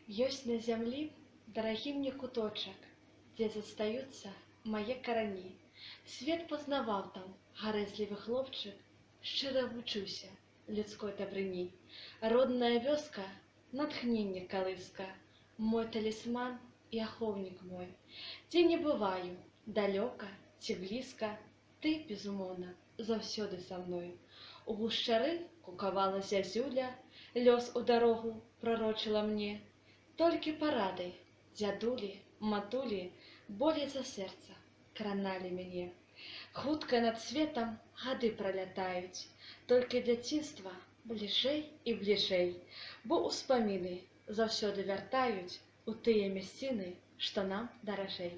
Ёсць на зямлі дарагі мне куточак, дзе застаюцца мае карані. Свет пазнаваў там гарэзлівы хлопчык, шчыра вучыўся людской дабрыні. Родная вёска — натхненне калыска, мой талісман і ахоўнік мой. Дзе не бываю, далёка ці блізка, ты, безумоўна, заўсёды са мной. У гушчары кукавала зязюля, лёс у дарогу прарочыла мне. Толькі парадай, дзядулі, матулі, болей за сэрца краналі мяне. Хутка над светам гады пралятаюць, толькі дзяцінства бліжэй і бліжэй, бо ўспаміны заўсёды вяртаюць у тыя мясціны, што нам даражэй.